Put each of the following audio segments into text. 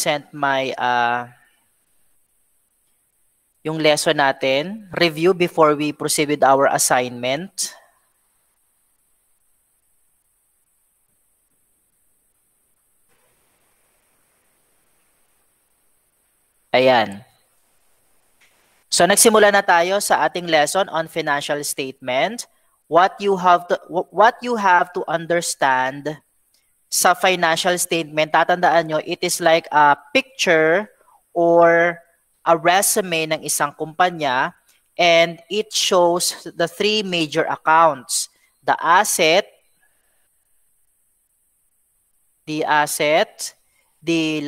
present my yung lesson natin, review before we proceed with our assignment. Ayan. So nagsimula na tayo sa ating lesson on financial statement. What you have to understand sa financial statement, tatandaan nyo, it is like a picture or a resume ng isang kumpanya, and it shows the three major accounts: the asset, the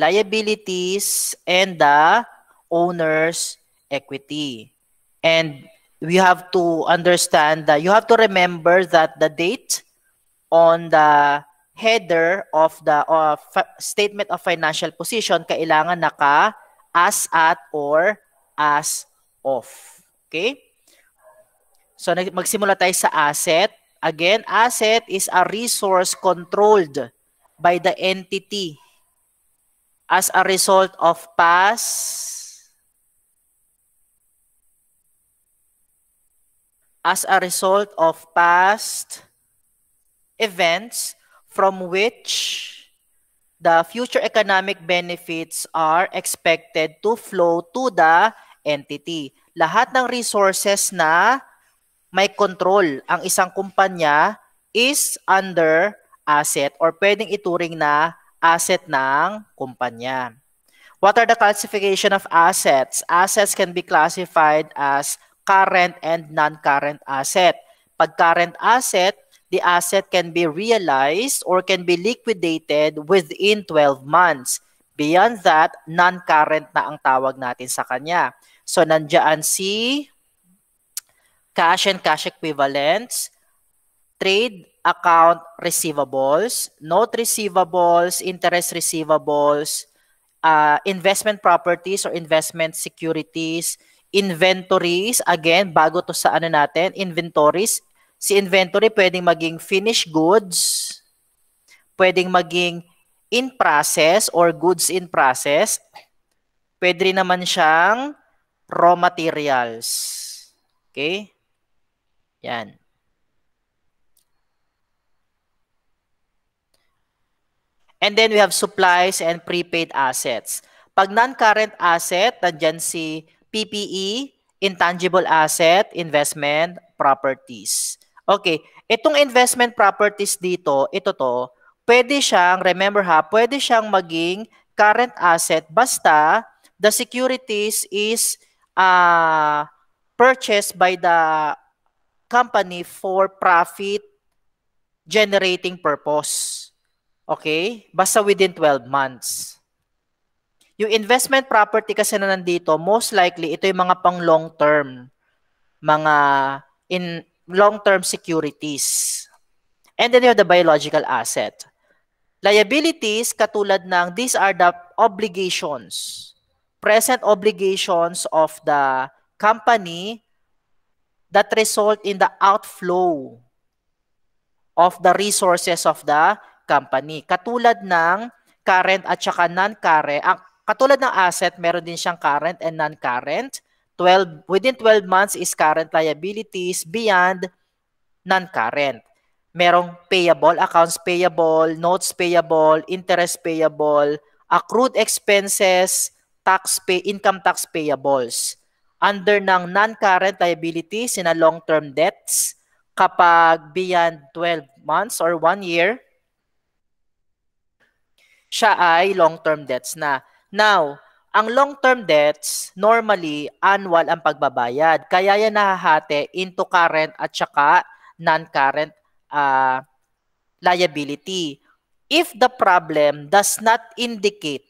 liabilities, and the owner's equity. And we have to understand that you have to remember that the date on the header of the statement of financial position kailangan naka as at or as of. Okay? So magsimula tayo sa asset. Again, asset is a resource controlled by the entity as a result of past events from which the future economic benefits are expected to flow to the entity. Lahat ng resources na may control ang isang kumpanya is under asset or pwedeng ituring na asset ng kumpanya. What are the classification of assets? Assets can be classified as current and non-current asset. Pag current asset, the asset can be realized or can be liquidated within 12 months. Beyond that, non-current na ang tawag natin sa kanya. So, nandiyan si cash and cash equivalents, trade account receivables, note receivables, interest receivables, investment properties or investment securities, inventories. Again, bago to sa ano natin, inventories. Si inventory pwedeng maging finished goods, pwedeng maging in process or goods in process, pwede rin naman siyang raw materials. Okay? Yan. And then we have supplies and prepaid assets. Pag non-current asset, nandyan si PPE, intangible asset, investment properties. Okay, itong investment properties dito, ito to, pwede siyang, remember ha, pwede siyang maging current asset basta the securities is purchased by the company for profit generating purpose. Okay? Basta within 12 months. Yung investment property kasi na nandito, most likely, ito yung mga pang long term. Mga in long-term securities. And then you have the biological asset. Liabilities, katulad ng, these are the obligations. Present obligations of the company that result in the outflow of the resources of the company. Katulad ng current at saka non-current. Katulad ng asset, meron din siyang current and non-current. Within 12 months is current liabilities, beyond non-current. Merong payable, accounts payable, notes payable, interest payable, accrued expenses, income tax payables. Under ng non-current liabilities na long-term debts, kapag beyond 12 months or 1 year, siya ay long-term debts na. Now, ang long-term debts, normally, annual ang pagbabayad. Kaya yan nahahati into current at saka non-current liability. If the problem does not indicate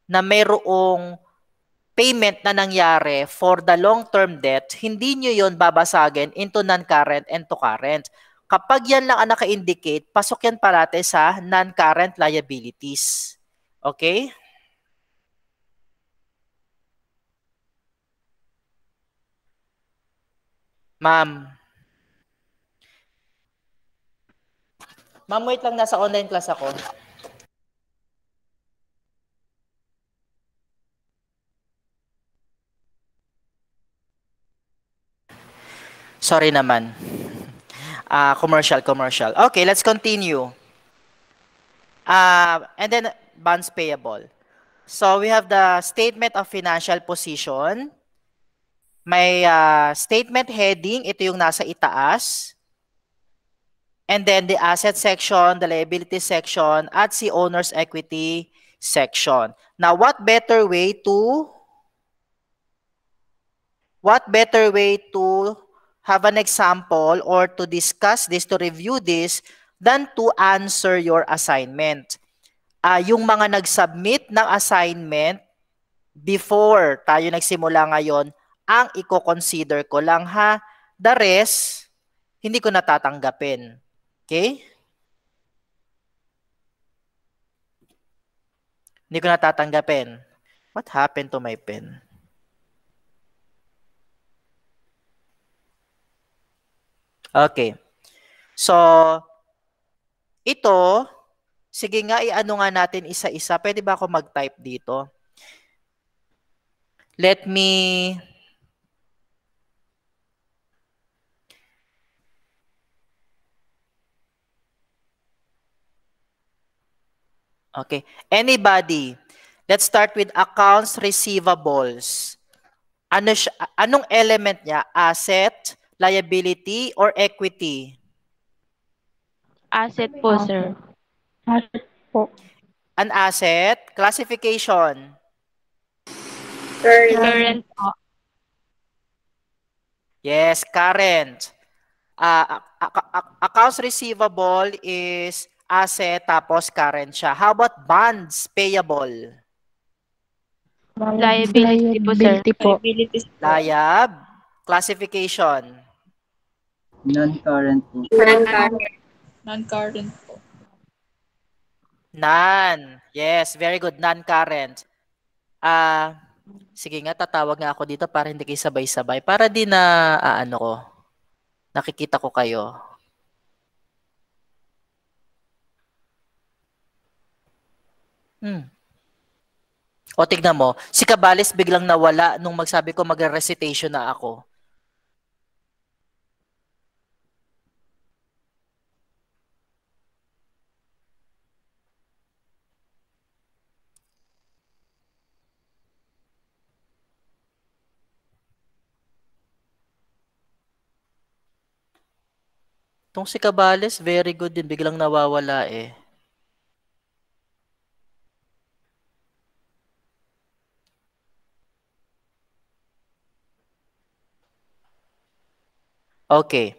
na mayroong payment na nangyari for the long-term debt, hindi nyo yon babasagin into non-current and to current. Kapag yan lang ang naka-indicate, pasok yan parate sa non-current liabilities. Okay? Ma'am. Ma'am, wait lang, nasa online class ako. Sorry naman. Commercial. Okay, let's continue. And then bonds payable. So we have the statement of financial position. May statement heading, ito yung nasa itaas. And then the asset section, the liability section, at the owner's equity section. Now, what better way to have an example or to discuss this, to review this, than to answer your assignment? Yung mga nag-submit ng assignment before tayo nagsimula ngayon, ang i-consider ko lang ha. The rest, hindi ko natatanggapin. Okay? Hindi ko natatanggapin. What happened to my pen? Okay. So, ito, sige nga, i-ano nga natin isa-isa. Pwede ba ako mag-type dito? Let me... Okay. Anybody? Let's start with accounts receivables. Anong element niya? Asset, liability, or equity? Asset po, sir. Asset po. An asset, classification. Current po. Yes, current. Accounts receivable is asset tapos current siya. How about bonds payable? Liability po, sir. Liab. Classification. Non-current po. Non-current po. Non. Yes, very good. Non-current. Sige nga, tatawag nga ako dito para hindi kayo sabay-sabay. Para di na, nakikita ko kayo. O tignan mo, si Cabales biglang nawala nung magsabi ko mag-recitation na ako. Itong si Cabales, very good din. Biglang nawawala eh. Okay.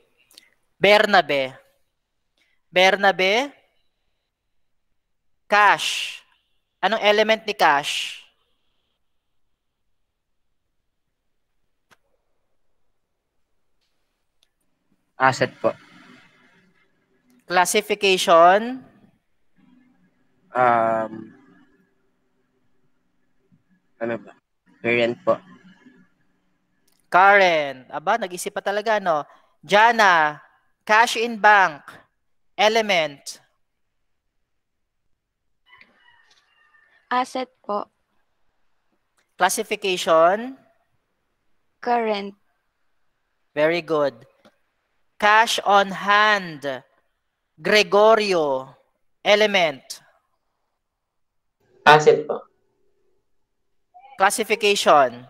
Bernabe. Cash. Anong element ni cash? Asset po. Classification? Ano ba? Current po. Current. Aba, nag-isip pa talaga, no? Jana, cash in bank. Element. Asset po. Classification? Current. Very good. Cash on hand. Gregorio. Element. Asset po. Classification.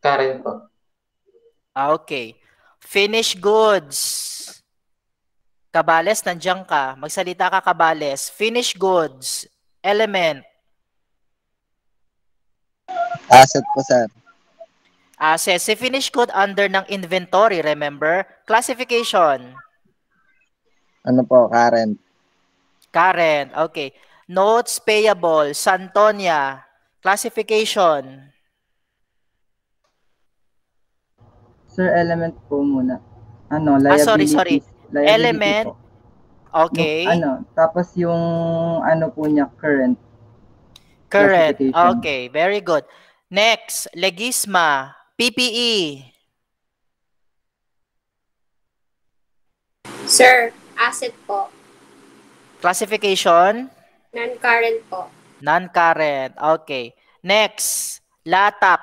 Current po. Okay. Finished goods. Cabales, nandiyan ka. Magsalita ka, Cabales. Finished goods. Element. Asset po, sir. Asset. Si finished good under ng inventory, remember? Classification. Ano po? Current. Current. Okay. Notes payable. Santonia. Classification. Sir, element po muna. Ano, liability. Sorry. Liability Element. po. Okay. Tapos yung ano po niya, current. Current. Classification. Okay. Very good. Next, legisma. PPE. Sir, asset po. Classification. Non-current po. Non-current. Okay. Next, LATAP.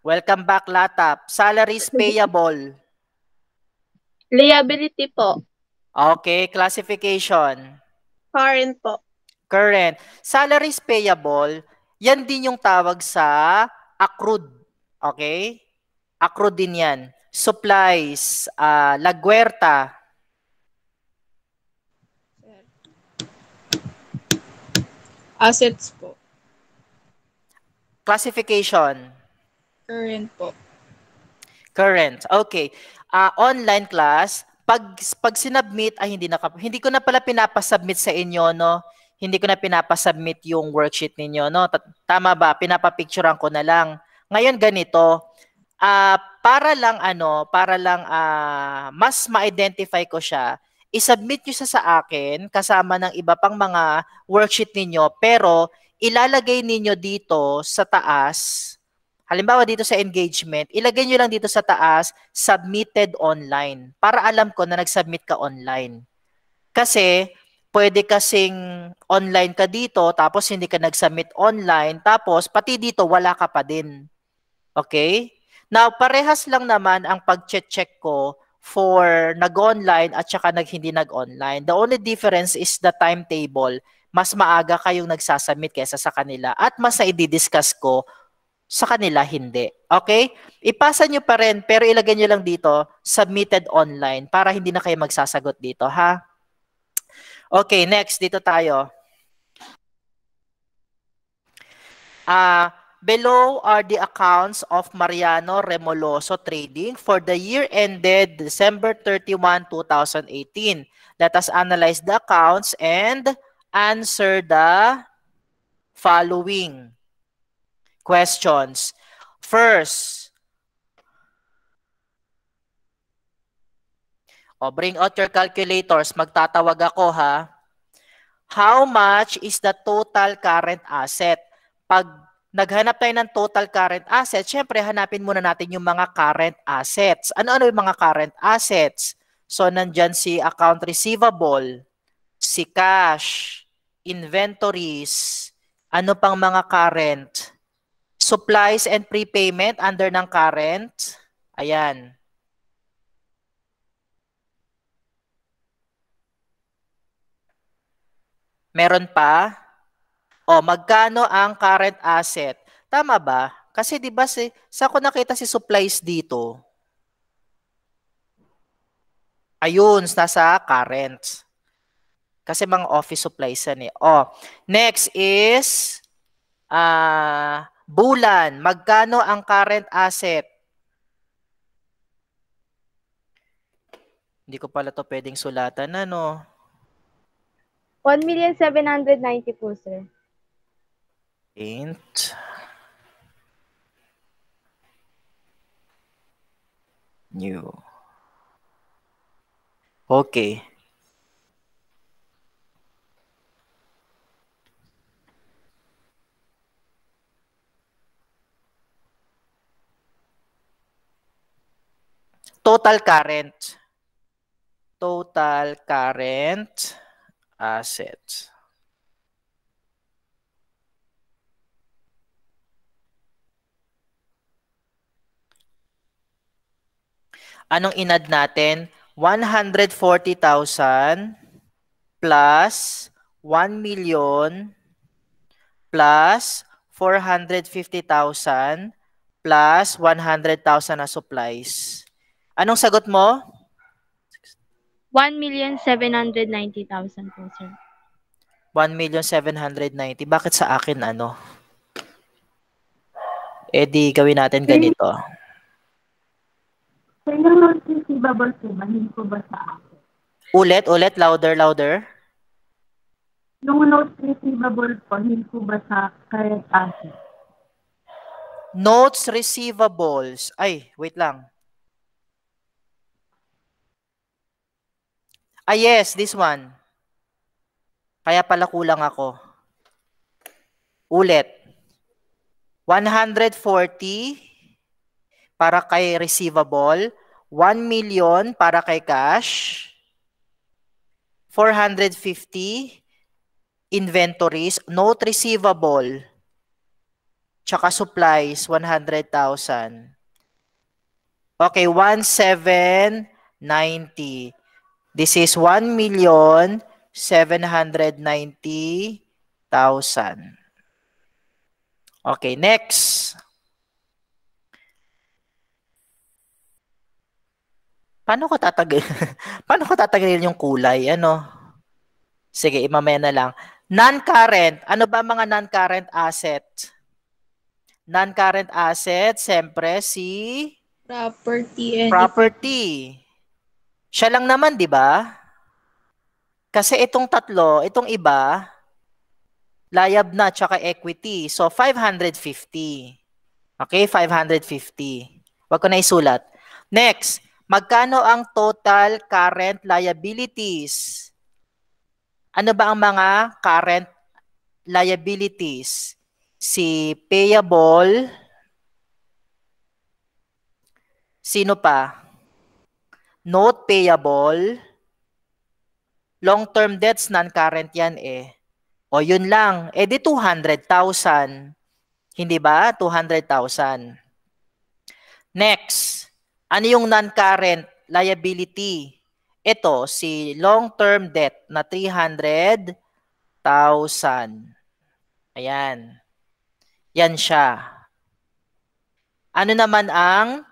Welcome back, LATAP. Salaries payable. Liability po. Okay, classification. Current po. Current. Salaries payable, yan din yung tawag sa accrued. Okay? Accrued din yan. Supplies, lagwerta. Assets po. Classification. Current po. Current. Okay. Online class, pag sinubmit ay hindi ko na pala pinapasubmit sa inyo, no. Hindi ko na pinapasubmit yung worksheet ninyo, no. Tama ba? Pinapapicturean ko na lang. Ngayon ganito, para lang mas ma-identify ko siya, i-submit nyo siya sa akin kasama ng iba pang mga worksheet ninyo, pero ilalagay ninyo dito sa taas. Halimbawa dito sa engagement, ilagay nyo lang dito sa taas, submitted online, para alam ko na nag-submit ka online. Kasi, pwede kasing online ka dito, tapos hindi ka nag-submit online, tapos pati dito wala ka pa din. Okay? Now, parehas lang naman ang pag-check ko for nag-online at saka hindi nag-online. The only difference is the timetable. Mas maaga kayong nagsasubmit kaysa sa kanila at mas na-i-discuss ko sa kanila hindi. Okay? Ipasa nyo pa rin, pero ilagay nyo lang dito, submitted online, para hindi na kayo magsasagot dito, ha? Okay, next, dito tayo. Below are the accounts of Mariano Remoloso Trading for the year ended December 31, 2018. Let us analyze the accounts and answer the following questions. First, bring out your calculators. Magtatawag ako, ha? How much is the total current asset? Pag naghanap tayo ng total current asset, syempre hanapin muna natin yung mga current assets. Ano-ano yung mga current assets? So, nandyan si account receivable, si cash, inventories, ano pang mga current? Supplies and prepayment under ng current. Ayan. Meron pa? Magkano ang current asset? Tama ba? Kasi di ba sa ko nakita si supplies dito? Ayun, nasa current. Kasi mga office supplies yan eh. Next is bulan. Magkano ang current asset? Hindi ko pala to pwedeng sulatan, ano? 1,790,000 po, sir. New. Okay. Total current. Total current assets. Anong inad natin? 140,000 plus 1 million plus 450,000 plus 100,000 na supplies. Anong sagot mo? 1,790,000 po, sir. 1,790,000. Bakit sa akin ano? Di gawin natin ganito. Sir, yung notes receivable po ba, hindi po ba sa akin? Ulit, louder. Yung notes receivable po, hindi po ba sa current asset? Notes receivables. Ay, wait lang. Yes, this one. Kaya pala kulang ako. Ulit. 140 para kay receivable, 1 million para kay cash, 450 inventories, note receivable, tsaka supplies, 100,000. Okay, 1,790,000 90. This is 1,790,000. Okay, next. Paano ko tatagalin yung kulay? Ano? Sige, mamaya na lang. Non-current. Ano ba mga non-current asset? Non-current asset, siyempre si property. Siya lang naman, di ba? Kasi itong tatlo, itong iba, layab na tsaka equity. So, 550. Okay, 550. Wag ko na isulat. Next, magkano ang total current liabilities? Ano ba ang mga current liabilities? Si payable. Sino pa? Note payable. Long-term debts, non-current yan eh. O yun lang. Eh di 200,000. Hindi ba? 200,000. Next. Ano yung non-current liability? Ito, si long-term debt na 300,000. Ayan. Yan siya. Ano naman ang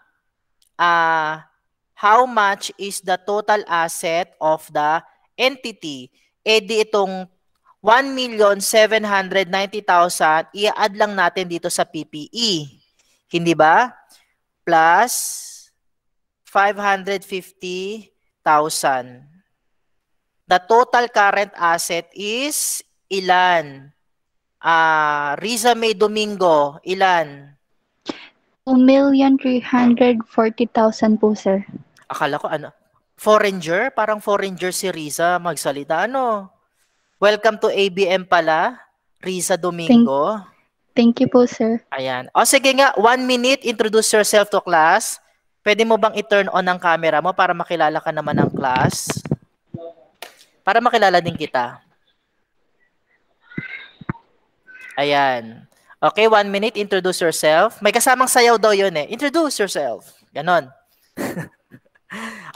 how much is the total asset of the entity? Eh di itong 1,790,000, i-add lang natin dito sa PPE. Hindi ba? Plus 550,000. The total current asset is ilan? Riza May Domingo, ilan? 2,340,000 po, sir. Akala ko ano? Foreigner? Parang foreigner si Riza magsalita. Ano? Welcome to ABM pala, Riza Domingo. Thank you po, sir. Ayan. O sige nga, 1 minute, introduce yourself to class. Pwede mo bang i-turn on ang camera mo para makilala ka naman ng class? Para makilala din kita. Ayan. Okay, 1 minute, introduce yourself. May kasamang sayaw daw yun eh. Introduce yourself. Ganon.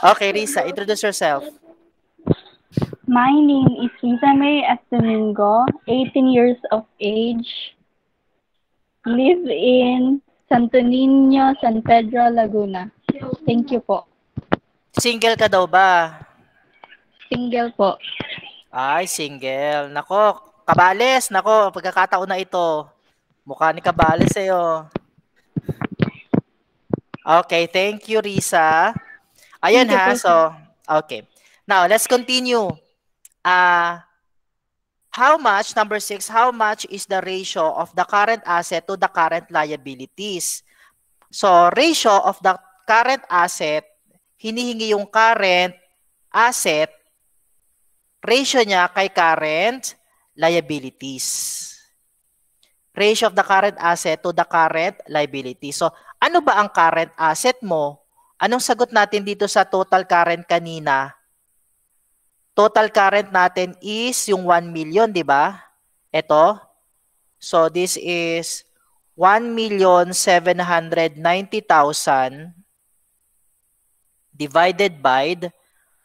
Okay, Risa, introduce yourself. My name is Riza May S. Domingo, 18 years of age, live in Santo Niño, San Pedro, Laguna. Thank you po. Single ka daw ba? Single po. Ay, single. Nako, Kabales. Nako, pagkakataon na ito. Mukha ni Kabales sa'yo. Okay, thank you, Risa. Ayan ha, so, okay. Now, let's continue. How much, number 6, how much is the ratio of the current asset to the current liabilities? So, ratio of the current asset, hinihingi yung current asset, ratio niya kay current liabilities. Ratio of the current asset to the current liability. So, ano ba ang current asset mo? Anong sagot natin dito sa total current kanina? Total current natin is yung 1 million, di ba? Ito. So, this is 1,790,000 divided by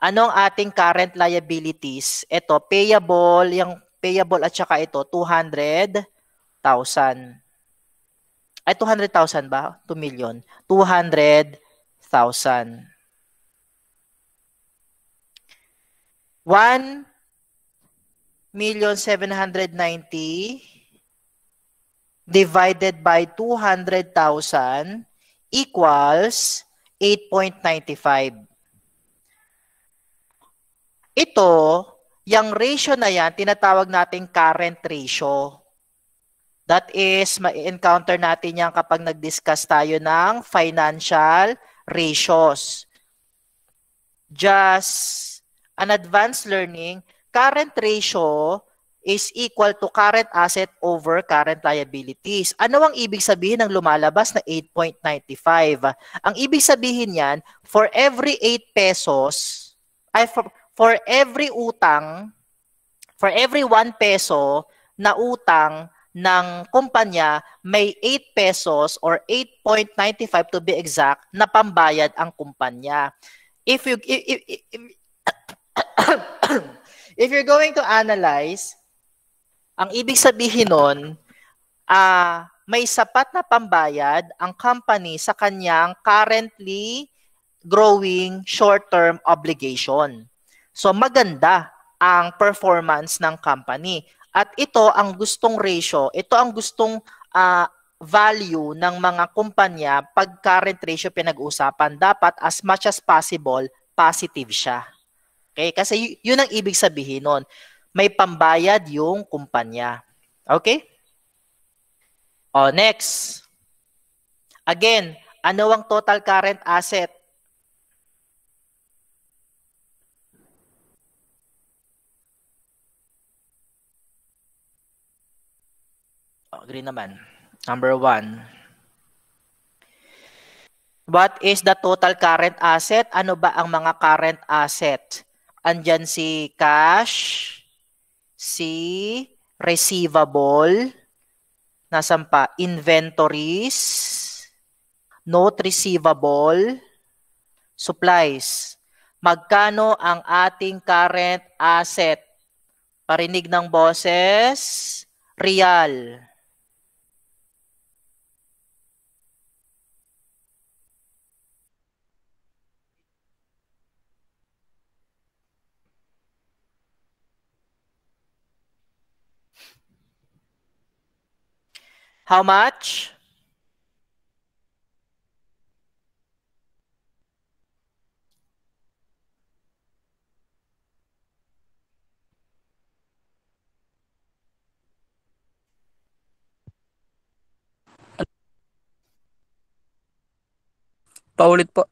anong ating current liabilities? Ito, payable, yung payable at saka ito, 200,000. Ay, 200,000 ba? 2 million. 200,000. 1,790,000 divided by 200,000 equals 8.95. Ito, yung ratio na yan, tinatawag nating current ratio. That is, ma-encounter natin yan kapag nag-discuss tayo ng financial ratios. Just an advanced learning, current ratio is equal to current asset over current liabilities. Ano ang ibig sabihin ng lumalabas na 8.95? Ang ibig sabihin yan, for every 8 pesos, ay for every utang, for every 1 peso na utang ng kumpanya, may 8 pesos or 8.95 to be exact na pambayad ang kumpanya. if you if you're going to analyze, ang ibig sabihin nun, may sapat na pambayad ang company sa kanyang currently growing short-term obligation. So maganda ang performance ng company. At ito ang gustong ratio, ito ang gustong value ng mga kumpanya pag current ratio pinag-usapan. Dapat as much as possible, positive siya. Okay? Kasi yun ang ibig sabihin nun. May pambayad yung kumpanya. Okay? Next. Again, ano ang total current asset? Green naman. Number 1. What is the total current asset? Ano ba ang mga current asset? Andyan si cash, si receivable, nasan pa? Inventories, note receivable, supplies. Magkano ang ating current asset? Parinig ng boses, real. How much? Paulit po.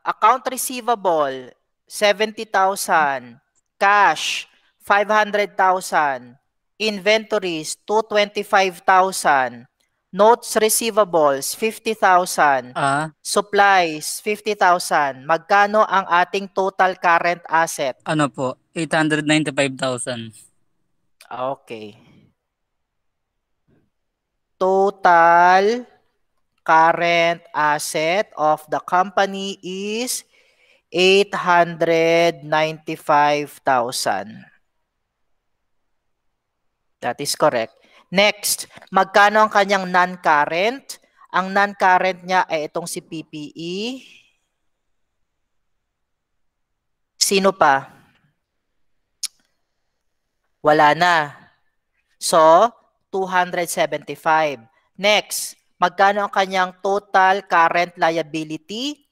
Account receivable, 70,000. Cash, 500,000. Inventories, 225,000. Notes receivables, 50,000. Supplies, 50,000. Magkano ang ating total current asset? Ano po? 895,000. Okay. Total current asset of the company is 895,000. That is correct. Next, magkano ang kanyang non-current? Ang non-current niya ay itong si PPE. Sino pa? Wala na. So, 275. Next, magkano ang kanyang total current liability?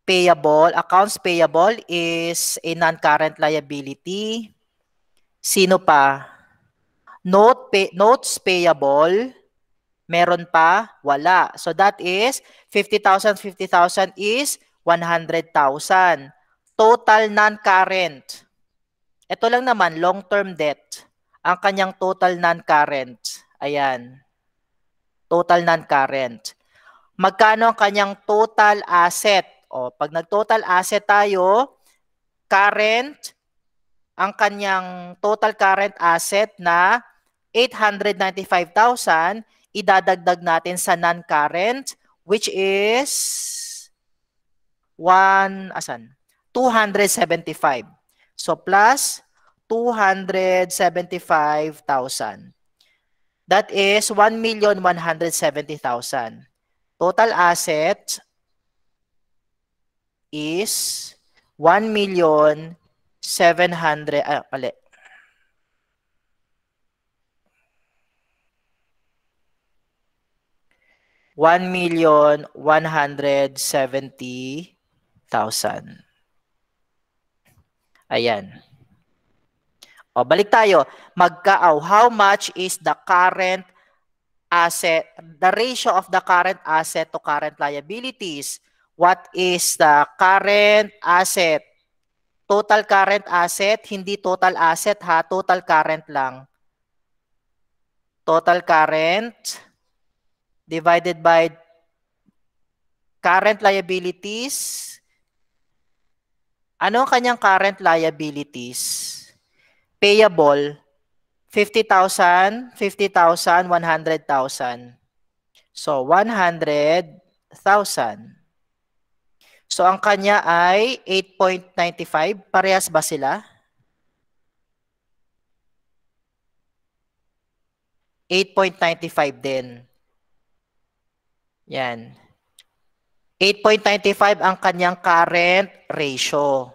Payable, accounts payable is a non-current liability. Sino pa? Notes payable, meron pa? Wala. So that is 50,000, 50,000 is 100,000. Total non-current. Ito lang naman, long-term debt. Ang kanyang total non-current. Ayan. Total non-current. Magkano ang kanyang total asset? Pag nag-total asset tayo, current, ang kanyang total current asset na 895,000, idadagdag natin sa non-current, which is 275. So plus 275,000. That is 1,170,000. Total asset is 1,700,000. Pali. 1,170,000. Ayan. Balik tayo. How much is the current asset, the ratio of the current asset to current liabilities? What is the current asset? Total current asset, hindi total asset ha, total current lang. Total current divided by current liabilities. Ano ang kanyang current liabilities? Payable, 50,000, 50,000, 100,000. So, 100,000. So, ang kanya ay 8.95. Parehas ba sila? 8.95 din. Yan. 8.95 ang kanyang current ratio.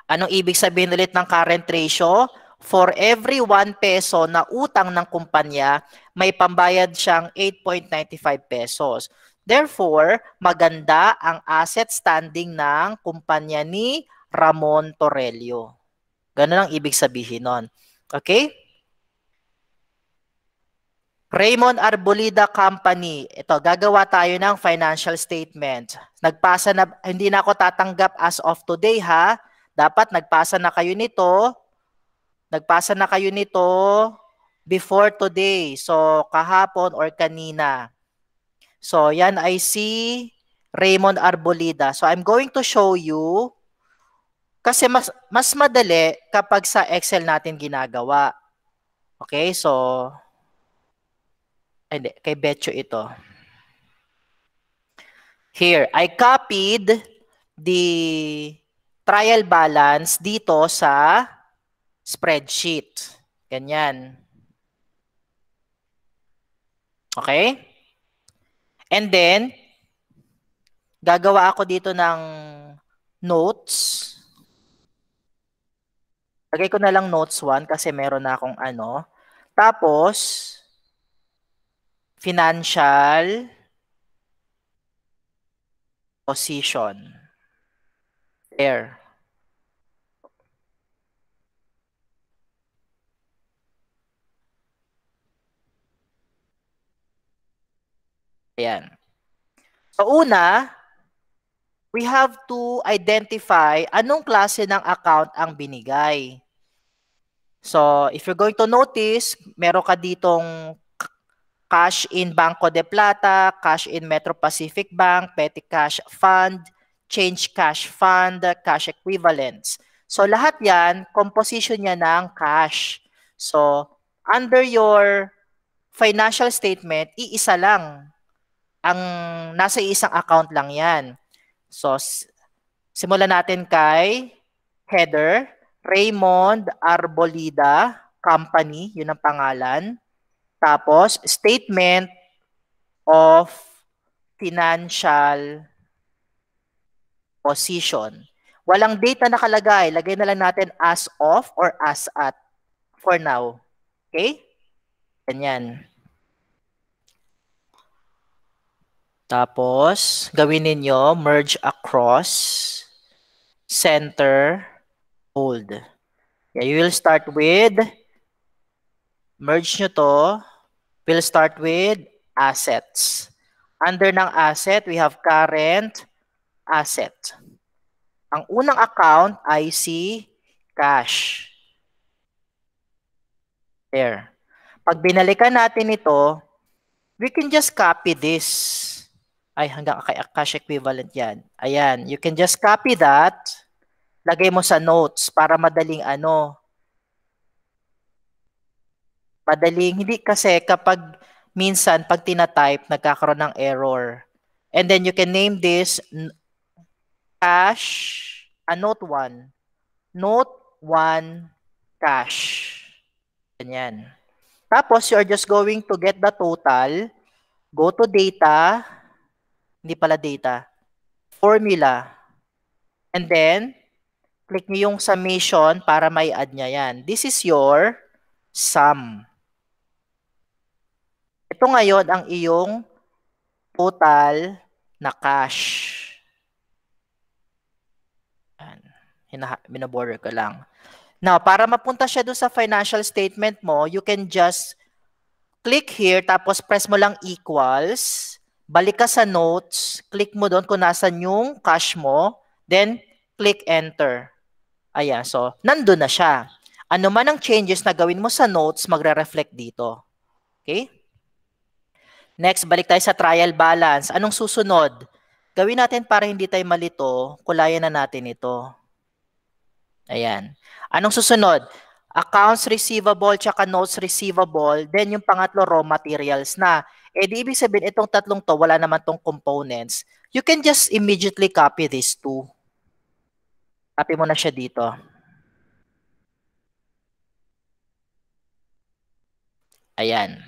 Anong ibig sabihin ulit ng current ratio? For every 1 peso na utang ng kumpanya, may pambayad siyang 8.95 pesos. Therefore, maganda ang asset standing ng kumpanya ni Ramon Torrelio. Ganun ang ibig sabihin nun. Okay? Raymond Arbolida Company. Ito, gagawa tayo ng financial statement. Nagpasa na, hindi na ako tatanggap as of today ha. Dapat nagpasa na kayo nito. Nagpasa na kayo nito before today. So, kahapon or kanina. So, yan ay si Raymond Arbolida. So, I'm going to show you kasi mas madali kapag sa Excel natin ginagawa. Okay, so hindi, kay Betcho ito. Here, I copied the trial balance dito sa spreadsheet. Ganyan. Okay? And then, gagawa ako dito ng notes. Lagay ko na lang notes 1 kasi meron na akong ano. Tapos, financial position. There. Ayan. So una, we have to identify anong klase ng account ang binigay. So if you're going to notice, meron ka ditong cash in Banco de Plata, cash in Metro Pacific Bank, petty cash fund, change cash fund, cash equivalents. So lahat yan, composition niya ng cash. So under your financial statement, iisa lang. Ang nasa isang account lang yan. So simulan natin kay header, Raymond Arbolida Company, yun ang pangalan. Tapos, statement of financial position. Walang data nakalagay. Lagay na lang natin as of or as at for now. Okay? Ganyan. Tapos, gawin ninyo merge across, center, bold. Yeah, you will start with, merge nyo to, we'll start with assets. Under ng asset, we have current asset. Ang unang account ay si cash. There. Pag binalikan natin ito, we can just copy this. Ay, hanggang kay cash equivalent yan. Ayan, you can just copy that. Lagay mo sa notes para madaling ano. Madaling, hindi kasi kapag minsan pag tina-type, nagkakaroon ng error. And then you can name this cash, note 1. Note 1 cash. Ganyan. Tapos, you're just going to get the total. Go to data. Hindi pala data. Formula. And then, click nyo yung summation para may add niya yan. This is your sum. Ito ngayon ang iyong total na cash. Binaborder ko lang. Now, para mapunta siya doon sa financial statement mo, you can just click here, tapos press mo lang equals. Balik ka sa notes, click mo doon kung nasan yung cash mo, then click enter. Ayan, so nandun na siya. Ano man ang changes na gawin mo sa notes, magre-reflect dito. Okay? Next, balik tayo sa trial balance. Anong susunod? Gawin natin para hindi tayo malito, kulayan na natin ito. Ayan. Anong susunod? Accounts receivable tsaka notes receivable, then yung pangatlo raw materials na. Eh di ibig sabihin itong tatlong to wala naman tong components. You can just immediately copy these two. Copy mo na siya dito. Ayan.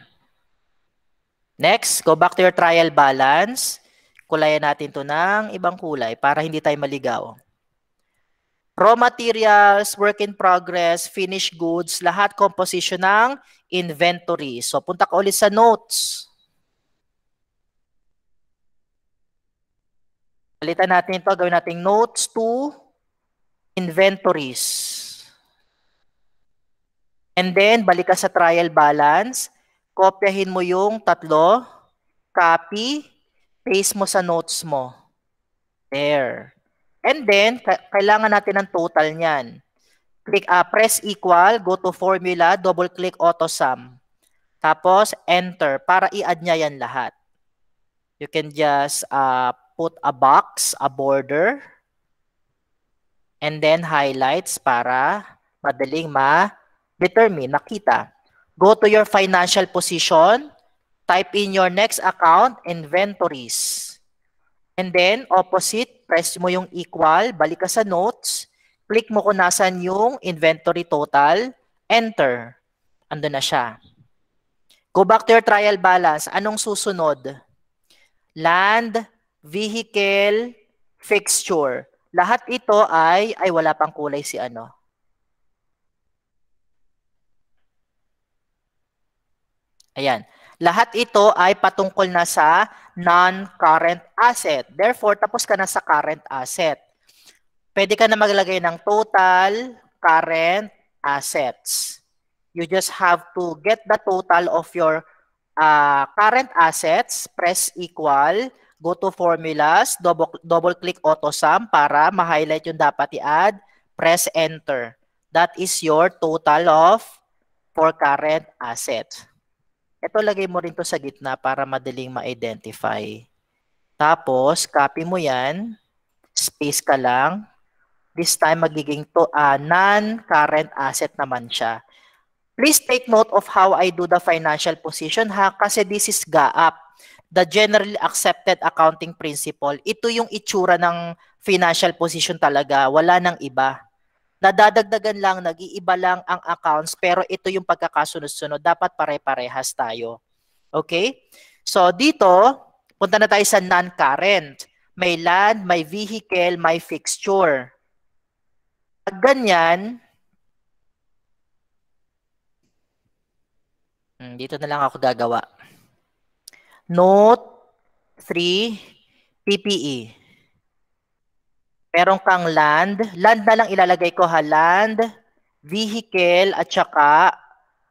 Next, go back to your trial balance. Kulayan natin to ng ibang kulay para hindi tayo maligaw. Raw materials, work in progress, finished goods, lahat composition ng inventory. So, punta ka ulit sa notes. Palitan natin ito. Gawin natin notes to inventories. And then, balik ka sa trial balance. Kopyahin mo yung tatlo. Copy. Paste mo sa notes mo. There. And then, kailangan natin ng total niyan. Press equal, go to formula, double-click AutoSum. Tapos, enter para i-add niya yan lahat. You can just put a box, a border, and then highlights para madaling ma-determine, nakita. Go to your financial position, type in your next account, inventories. And then, opposite, press mo yung equal, balik ka sa notes, click mo kung nasan yung inventory total, enter. Ando na siya. Go back to your trial balance. Anong susunod? Land, vehicle, fixture. Lahat ito ay wala pang kulay si ano. Ayan. Lahat ito ay patungkol na sa non-current asset. Therefore, tapos ka na sa current asset. Pwede ka na maglagay ng total current assets. You just have to get the total of your current assets, press equal, go to formulas, double-click AutoSum para ma-highlight yung dapat i-add, press enter. That is your total of for current assets. Ito, lagay mo rin to sa gitna para madaling ma-identify. Tapos, copy mo yan. Space ka lang. This time, magiging non-current asset naman siya. Please take note of how I do the financial position ha, kasi this is GAAP, the generally accepted accounting principle. Ito yung itsura ng financial position talaga. Wala nang iba. Nadadagdagan lang, nag-iiba lang ang accounts, pero ito yung pagkakasunod-sunod. Dapat pare-parehas tayo. Okay? So, dito, punta na tayo sa non-current. May land, may vehicle, may fixture. Pag ganyan, dito na lang ako gagawa. Note 3, PPE. Meron kang land. Land na lang ilalagay ko ha. Land, vehicle, at saka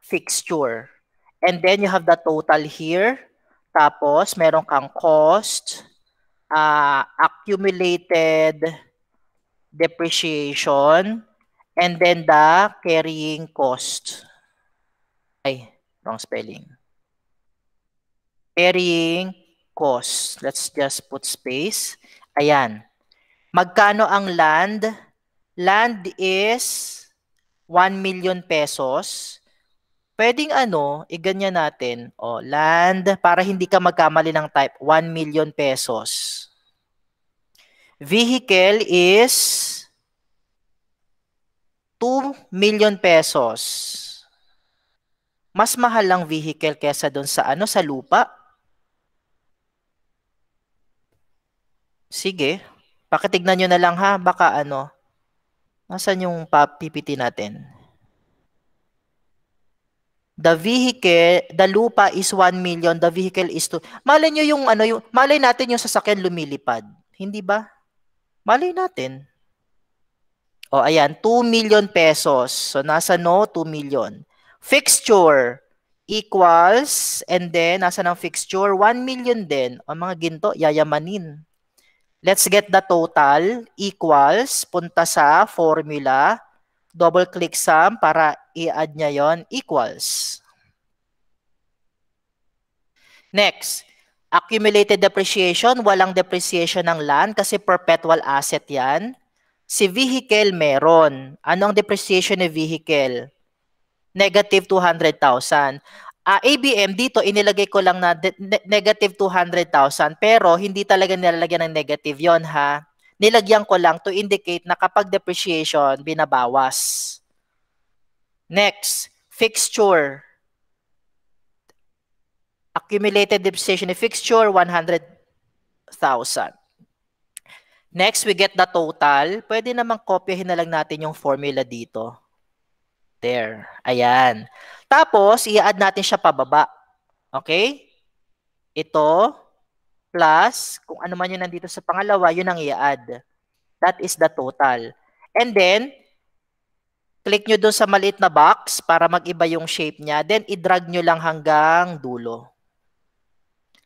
fixture. And then you have the total here. Tapos meron kang cost, accumulated depreciation, and then the carrying cost. Ay, wrong spelling. Carrying cost. Let's just put space. Ayan. Magkano ang land? Land is 1 million pesos. Pwedeng iganyan natin. O, land, para hindi ka magkamali ng type, 1 million pesos. Vehicle is 2 million pesos. Mas mahal lang vehicle kesa doon sa sa lupa. Sige. Pakitignan nyo na lang ha. Baka Nasaan yung PPT natin? The vehicle, the lupa is 1 million. The vehicle is 2. Malay nyo malay natin yung sasakyan lumilipad. Hindi ba? Malay natin. O, ayan. 2 million pesos. So, nasa 2 million. Fixture equals, and then, nasa ng fixture, 1 million din. O, mga ginto, yayamanin. Let's get the total equals, punta sa formula, double-click sum para i-add niya yon equals. Next, accumulated depreciation, walang depreciation ng land kasi perpetual asset yan. Si vehicle meron. Anong depreciation ni vehicle? Negative 200,000. ABM dito inilagay ko lang na negative 200,000 pero hindi talaga nilalagyan ng negative yon ha. Nilagyan ko lang to indicate na kapag depreciation binabawas. Next, fixture. Accumulated depreciation ni fixture 100,000. Next, we get the total. Pwede namang kopyahin na lang natin yung formula dito. There. Ayan. Tapos, i-add natin siya pababa. Okay? Ito, plus, kung ano man yun nandito sa pangalawa, yun ang i-add. That is the total. And then, click nyo dun sa maliit na box para mag-iba yung shape niya. Then, i-drag nyo lang hanggang dulo.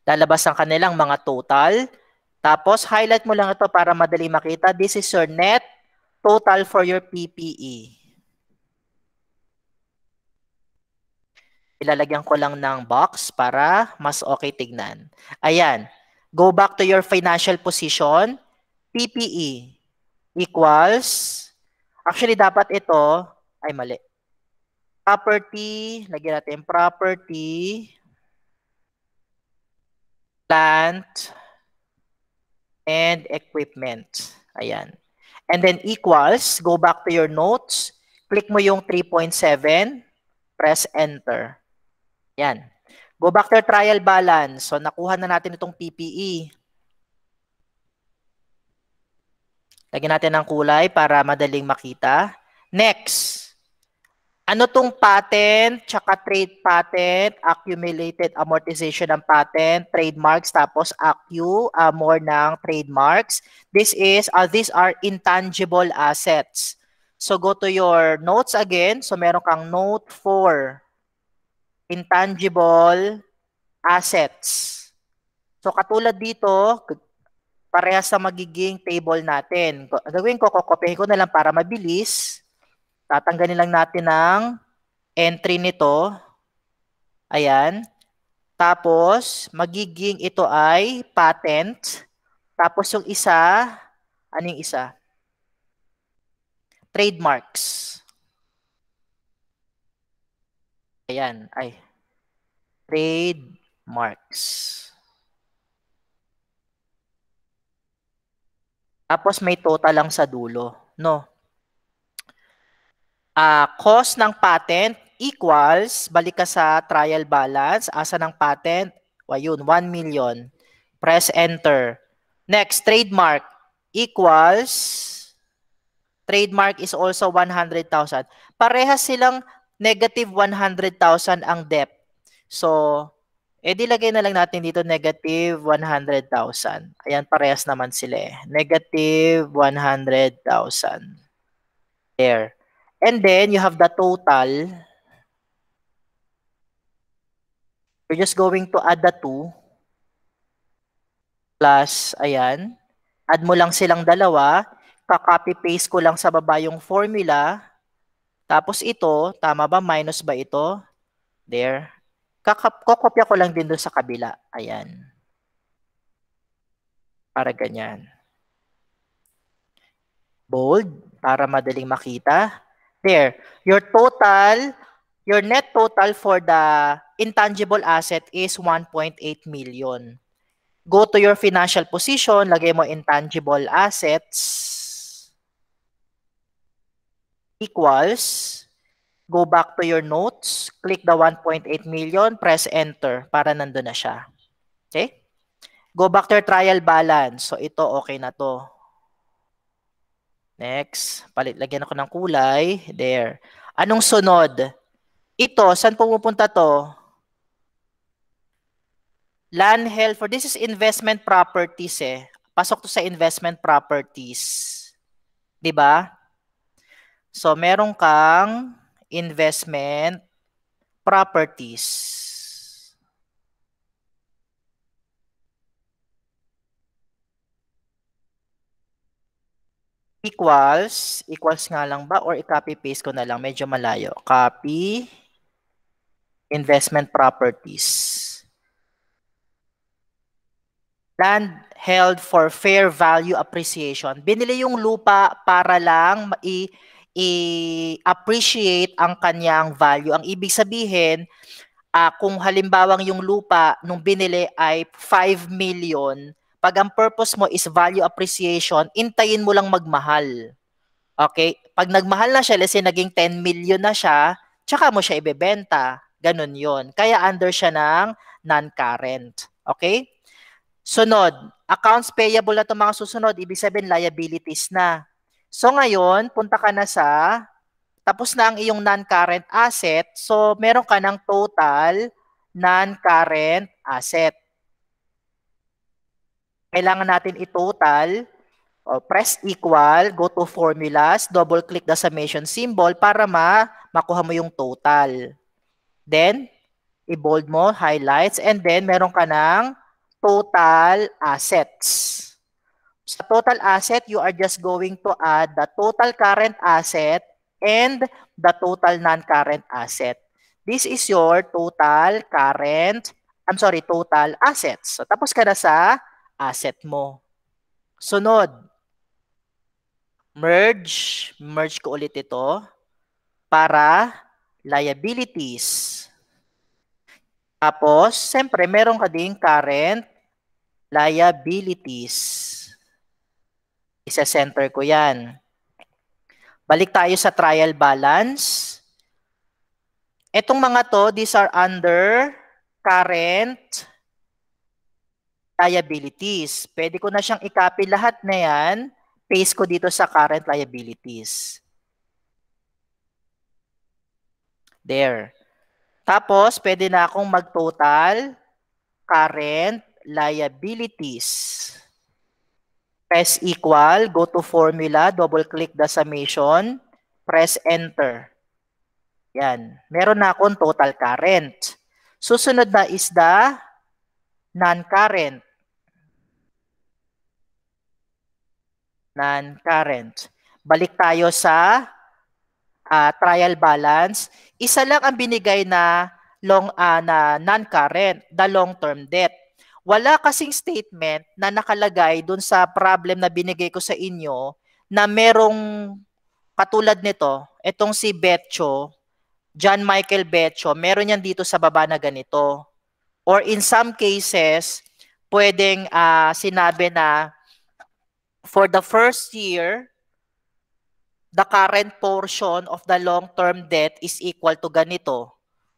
Lalabas ang kanilang mga total. Tapos, highlight mo lang ito para madali makita. This is your net total for your PPE. Ilalagyan ko lang ng box para mas okay tignan. Ayan. Go back to your financial position. PPE equals, actually dapat ito, ay mali. Property, lagyan natin property, plant, and equipment. Ayan. And then equals, go back to your notes, click mo yung 3.7, press enter. Yan. Go back to trial balance. So, nakuha na natin itong PPE. Lagyan natin ng kulay para madaling makita. Next. Ano tong patent, tsaka trade patent, accumulated amortization ng patent, trademarks, tapos more ng trademarks. These are intangible assets. So, go to your notes again. So, meron kang note 4. Intangible assets. So, katulad dito, parehas sa magiging table natin. Gagawin ko, kokopyahin ko na lang para mabilis. Tatanggalin lang natin ang entry nito. Ayan. Tapos, magiging ito ay patent. Tapos yung isa, ano yung isa? Trademarks. Ayan, ay. Trademarks. Tapos may total lang sa dulo, no? Cost ng patent equals, balik ka sa trial balance, asa ng patent, ayun, 1 million. Press enter. Next, trademark equals, trademark is also 100,000. Parehas silang negative 100,000 ang debt. So, dilagay na lang natin dito negative 100,000. Ayan, parehas naman sila eh. Negative 100,000. There. And then, you have the total. We're just going to add the 2. Plus, ayan. Add mo lang silang dalawa. Ka-copy-paste ko lang sa baba yung formula. Tapos ito, tama ba? Minus ba ito? There. Kokopya ko lang din doon sa kabila. Ayan. Para ganyan. Bold. Para madaling makita. There. Your net total for the intangible asset is 1.8 million. Go to your financial position. Lagay mo intangible assets. Equals, go back to your notes, click the 1.8 million, press enter para nandun na siya. Okay? Go back to your trial balance. So, ito okay na to. Next, lagyan ako ng kulay. There. Anong sunod? Ito, saan pumupunta to? Land held for, this is investment properties eh. Pasok to sa investment properties. Diba? So, meron kang investment properties. Equals nga lang ba? Or i-copy-paste ko na lang? Medyo malayo. Copy, investment properties. Land held for fair value appreciation. Binili yung lupa para lang i-appreciate ang kanyang value. Ang ibig sabihin, kung halimbawang yung lupa nung binili ay 5 million, pag ang purpose mo is value appreciation, intayin mo lang magmahal. Okay? Pag nagmahal na siya, let's say naging 10 million na siya, tsaka mo siya ibebenta. Ganun yon. Kaya under siya ng non-current. Okay? Sunod, accounts payable na itong mga susunod, ibig sabihin liabilities na. So ngayon, punta ka na sa, tapos na ang iyong non-current asset, so meron ka ng total non-current asset. Kailangan natin i-total. Press equal, go to formulas, double click the summation symbol para makuha mo yung total. Then, i-bold mo, highlights, and then meron ka ng total assets. Sa total asset, you are just going to add the total current asset and the total non-current asset. This is your total assets. So, tapos ka na sa asset mo. Sunod. Merge ko ulit ito para liabilities. Tapos, siyempre, meron ka ding current liabilities. Isa-center ko yan. Balik tayo sa trial balance. Etong mga to, these are under current liabilities. Pwede ko na siyang i-copy lahat na yan. Paste ko dito sa current liabilities. There. Tapos, pwede na akong mag-total current liabilities. Press equal, go to formula, double-click the summation, press enter. Yan. Meron na akong total current. Susunod na is the non-current. Non-current. Balik tayo sa trial balance. Isa lang ang binigay na non-current, the long-term debt. Wala kasing statement na nakalagay dun sa problem na binigay ko sa inyo na merong katulad nito, itong si Betcho, John Michael Betcho, meron yan dito sa baba na ganito. Or in some cases, pwedeng sinabi na for the first year, the current portion of the long-term debt is equal to ganito.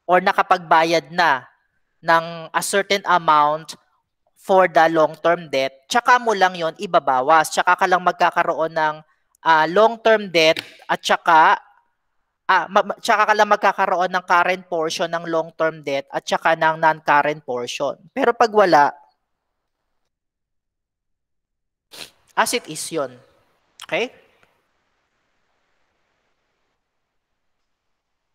Or nakapagbayad na ng a certain amount for the long-term debt, tsaka mo lang yon ibabawas. Tsaka ka lang magkakaroon ng long-term debt at tsaka ka lang magkakaroon ng current portion ng long-term debt at tsaka ng non-current portion. Pero pag wala, as it is yun. Okay?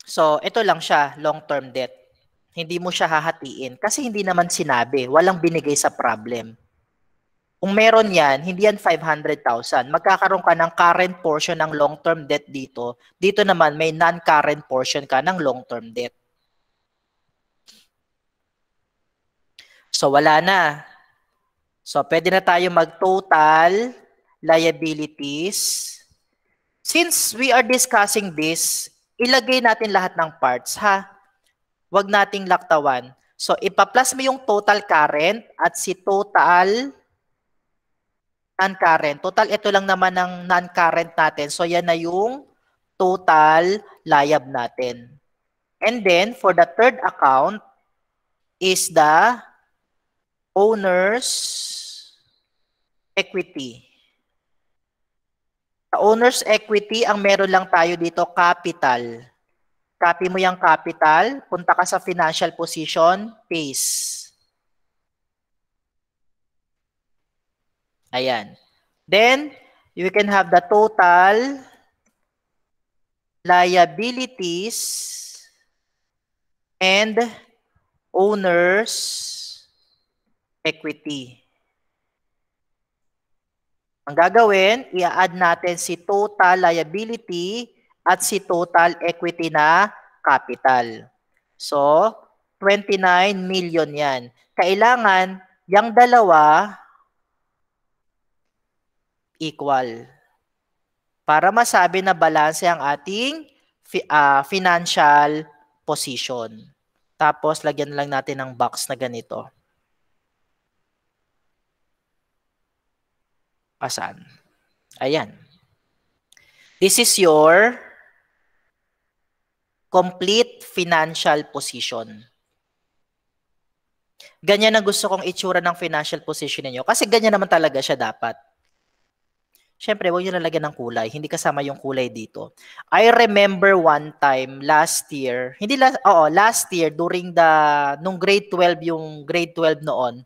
So, ito lang siya, long-term debt. Hindi mo siya hahatiin kasi hindi naman sinabi, walang binigay sa problem. Kung meron yan, hindi yan 500,000. Magkakaroon ka ng current portion ng long-term debt dito. Dito naman, may non-current portion ka ng long-term debt. So, wala na. So, pwede na tayo mag-total liabilities. Since we are discussing this, ilagay natin lahat ng parts, ha? Huwag nating laktawan. So, ipa-plus mo yung total current at si total non-current. Total, ito lang naman ang non-current natin. So, yan na yung total liab natin. And then, for the third account is the owner's equity. Sa owner's equity, ang meron lang tayo dito, capital. Copy mo yung capital, punta ka sa financial position, paste. Ayan. Then, you can have the total liabilities and owner's equity. Ang gagawin, i-add natin si total liability at si total equity na capital. So, 29 million yan. Kailangan, yung dalawa equal. Para masabi na balanse ang ating financial position. Tapos, lagyan lang natin ng box na ganito. Asan? Ayan. This is your complete financial position. Ganyan ang gusto kong itsura ng financial position niyo kasi ganyan naman talaga siya dapat. Siyempre, huwag nyo nalagyan ng kulay. Hindi kasama yung kulay dito. I remember one time last year, last year during nung grade 12, yung grade 12 noon,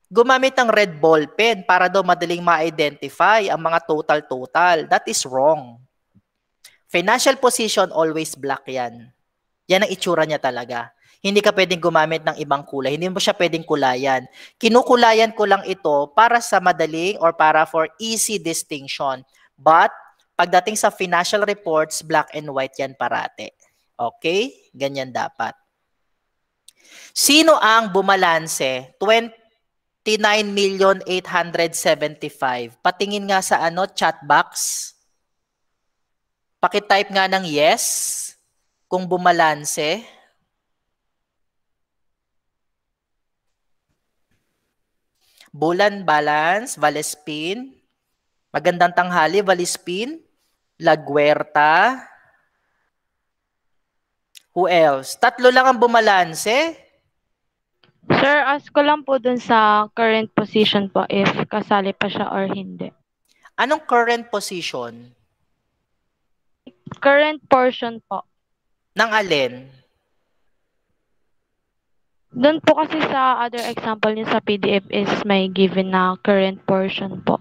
gumamit ng red ball pen para daw madaling ma-identify ang mga total. That is wrong. Financial position, always black yan. Yan ang itsura niya talaga. Hindi ka pwedeng gumamit ng ibang kulay. Hindi mo siya pwedeng kulayan. Kinukulayan ko lang ito para sa madaling or para for easy distinction. But, pagdating sa financial reports, black and white yan parate. Okay? Ganyan dapat. Sino ang bumalanse? 29,875,000. Patingin nga sa chat box. Pakitype nga ng yes kung bumalanse. Bulan balance, Valespin. Magandang tanghali, Valespin. Laguerta. Who else? 3 lang ang bumalanse. Sir, ask ko lang po dun sa current position po if kasali pa siya or hindi. Anong current position? Current portion po. Ng alin? Doon po kasi sa other example niyo sa PDF is may given na current portion po.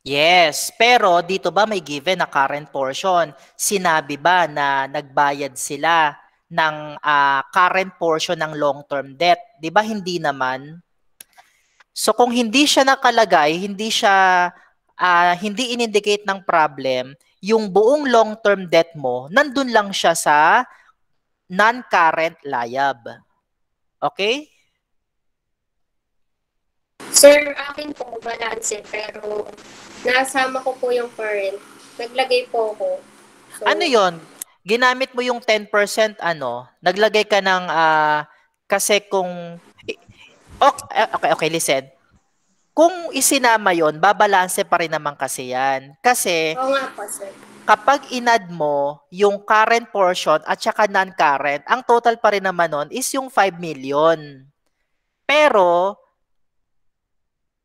Yes, pero dito ba may given na current portion? Sinabi ba na nagbayad sila ng current portion ng long-term debt? Di ba hindi naman? So kung hindi siya nakalagay, hindi in-indicate ng problem, yung buong long-term debt mo, nandun lang siya sa non-current liab. Okay? Sir, akin po balance pero nasama ko po yung current. Naglagay po ako. So, ano yon? Ginamit mo yung 10% naglagay ka ng kasi kung okay, listen. Kung isinama yon, babalanse pa rin naman kasi yan. Kasi oo nga po, sir. Kapag inad mo yung current portion at saka non-current, ang total pa rin naman nun is yung 5 million. Pero,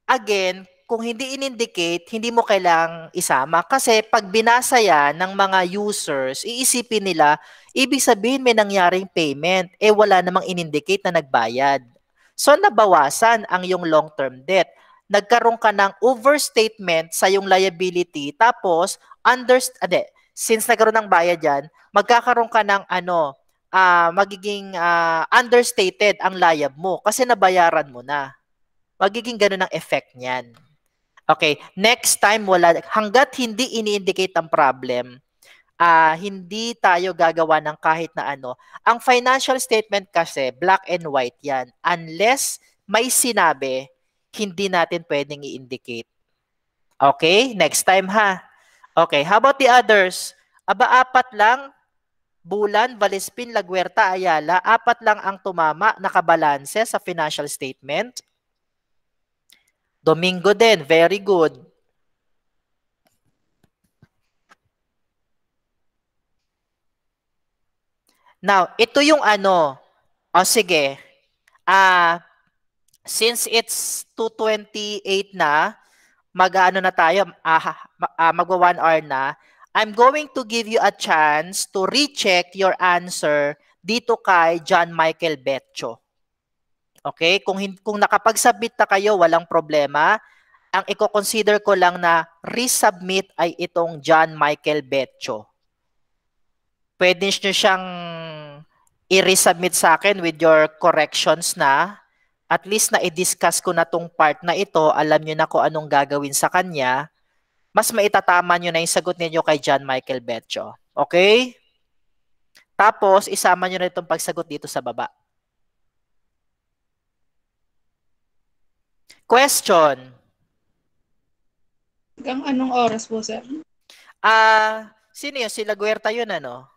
again, kung hindi in-indicate, hindi mo kailangang isama. Kasi pag binasa yan ng mga users, iisipin nila, ibig sabihin may nangyaring payment, wala namang in-indicate na nagbayad. So, nabawasan ang yung long-term debt. Nagkaroon ka ng overstatement sa yung liability, tapos, since nagkaroon ng bayad yan, magkakaroon ka ng magiging understated ang liab mo kasi nabayaran mo na. Magiging ganun ang effect niyan. Okay, next time hanggat hindi ini-indicate ang problem, hindi tayo gagawa ng kahit na ano. Ang financial statement kasi black and white yan. Unless may sinabi, hindi natin pwedeng i-indicate. Okay, next time ha. Okay, how about the others? 4 lang, Bulan, Valespin, Laguerta, Ayala, 4 lang ang tumama, nakabalanse sa financial statement. Domingo din, very good. Now, ito yung sige. Since it's 2:28 na, na tayo, magwa 1 hour na, I'm going to give you a chance to recheck your answer dito kay John Michael Betcho. Okay? Kung nakapag-submit na kayo, walang problema. Ang i-consider ko lang na resubmit ay itong John Michael Betcho. Pwede nyo siyang i-resubmit sa akin with your corrections na. At least na i-discuss ko na tong part na ito, alam nyo na kung anong gagawin sa kanya, mas maitatama nyo na yung sagot ninyo kay John Michael Betcho. Okay? Tapos, isama nyo na itong pagsagot dito sa baba. Question. Hanggang anong oras po, sir? Sino yun? Si Laguerta yun, ano?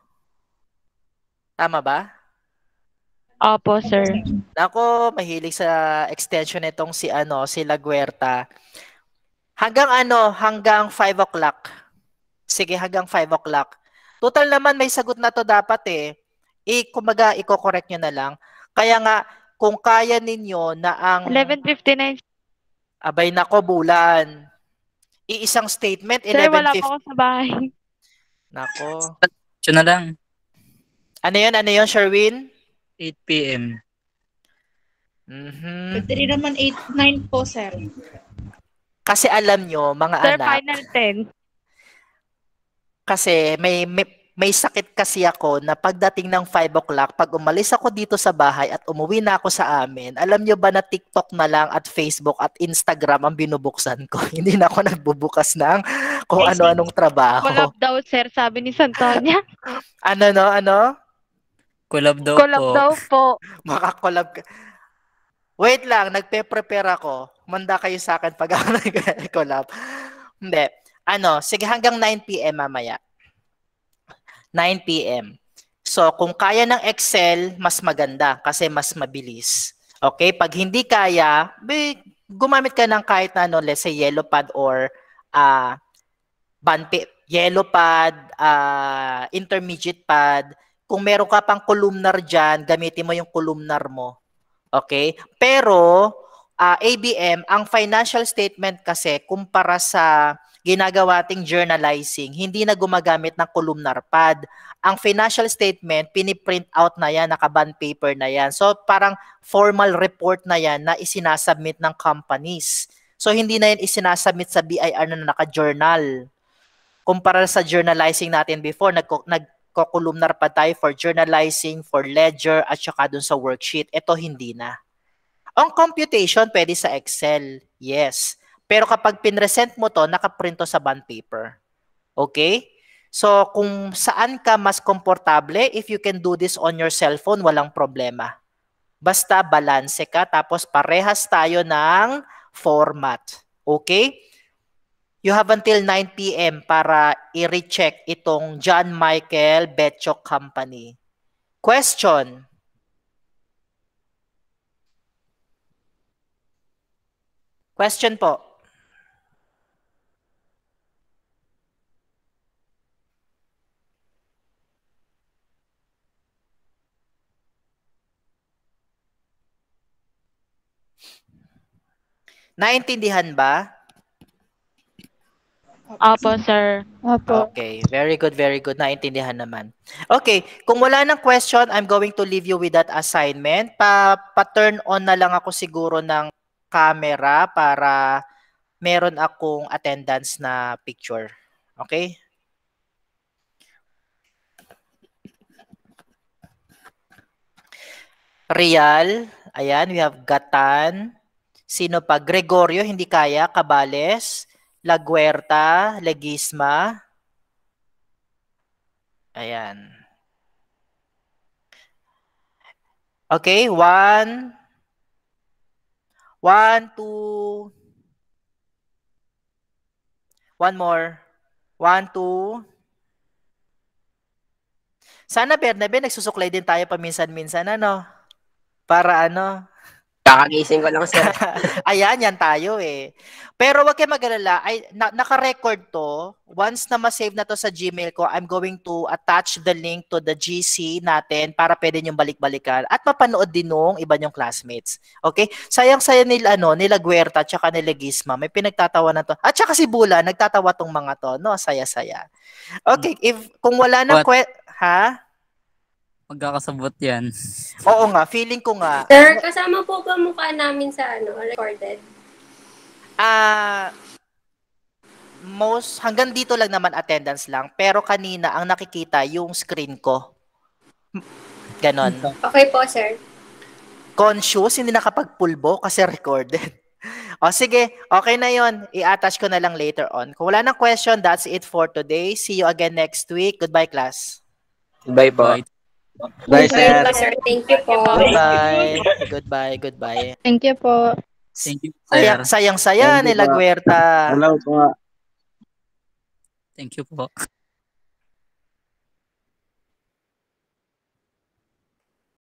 Tama ba? Opo, sir. Ako, mahilig sa extension nitong si Laguerta. Hanggang 5 o'clock. Sige, hanggang 5 o'clock. Total naman may sagot na to dapat eh. Kumbaga, i-correct nyo na lang. Kaya nga, kung kaya ninyo na ang... 11:59. Abay nako, Bulan. Iisang statement, Sir, wala 11:50. pa ako sa bahay. Nako. Siya na lang. Ano yun, Sherwin? 8 p.m. Mhm. Pwede naman 8-9 po, sir. Kasi alam nyo, mga Sir, anak, final 10. kasi may sakit kasi ako na pagdating ng 5 o'clock, pag umalis ako dito sa bahay at umuwi na ako sa amin, alam nyo ba na TikTok na lang at Facebook at Instagram ang binubuksan ko? Hindi na ako nagbubukas ng kung ano-anong trabaho. Collab daw, sir, sabi ni Santonia. Ano? Collab daw Collab po. daw po. Makakolab ka. Wait lang, nagpe-prepare ako. Manda kayo sa akin pag ako nag-collab. Hindi. Sige hanggang 9 p.m. mamaya. 9 p.m. So, kung kaya ng Excel, mas maganda kasi mas mabilis. Okay? Pag hindi kaya, gumamit ka ng kahit na let's say yellow pad or yellow pad, intermediate pad. Kung meron ka pang columnar dyan, gamitin mo yung columnar mo. Okay? Pero, ABM, ang financial statement kasi, kumpara sa ginagawa ating journalizing, hindi na gumagamit ng columnar pad. Ang financial statement, piniprint out na yan, naka-bond paper na yan. So, parang formal report na yan na isinasubmit ng companies. So, hindi na yan isinasubmit sa BIR na naka-journal. Kumpara sa journalizing natin before, nagko-columnar pa tayo for journalizing, for ledger, at saka dun sa worksheet. Ito hindi na. Ang computation, pwede sa Excel. Yes. Pero kapag pinresent mo to, nakaprinto sa bond paper. Okay? So, kung saan ka mas komportable, if you can do this on your cellphone, walang problema. Basta balanse ka, tapos parehas tayo ng format. Okay? You have until 9 p.m. para i-recheck itong John Michael Betchok Company. Question. Question po. Naintindihan ba? Opo, sir. Opo. Okay, very good, very good. Naintindihan naman. Okay, kung wala ng question, I'm going to leave you with that assignment. Pa-turn on na lang ako siguro ng camera para meron akong attendance na picture. Okay? Real, ayan, we have Gatan. Sino pa? Gregorio, hindi kaya. Cabales. Laguerta, Legisma. Ayan. Okay, 1, 2. One more. 1, 2. Sana, Bernabe, nagsusuklay din tayo paminsan-minsan, ano? Para ano? Kakagising ko lang, sir. Ayan, yan tayo eh. Pero wag kayo mag-alala, naka-record to. Once na ma-save na to sa Gmail ko, I'm going to attach the link to the GC natin para pwede niyong balik-balikan at mapanood din nung iba niyong classmates. Okay? Sayang-saya nila Guerta at saka nila Gisma. May pinagtatawa na to. At saka si Bula, nagtatawa tong mga to. No, saya-saya. Okay, kung wala na ha? Magkakasabot yan. Oo nga, feeling ko nga. Sir, kasama po ba mukha namin sa recorded? Hanggang dito lang naman attendance lang. Pero kanina, ang nakikita yung screen ko. Ganon. Okay po, sir. Conscious, hindi nakapagpulbo kasi recorded. O sige, okay na yon. I-attach ko na lang later on. Kung wala nang question, that's it for today. See you again next week. Goodbye, class. Bye po. Bye, sir. Thank you po. Goodbye. Goodbye. Thank you po. Thank you, sir. Sayang-saya nila Guerta. Hello po. Thank you po.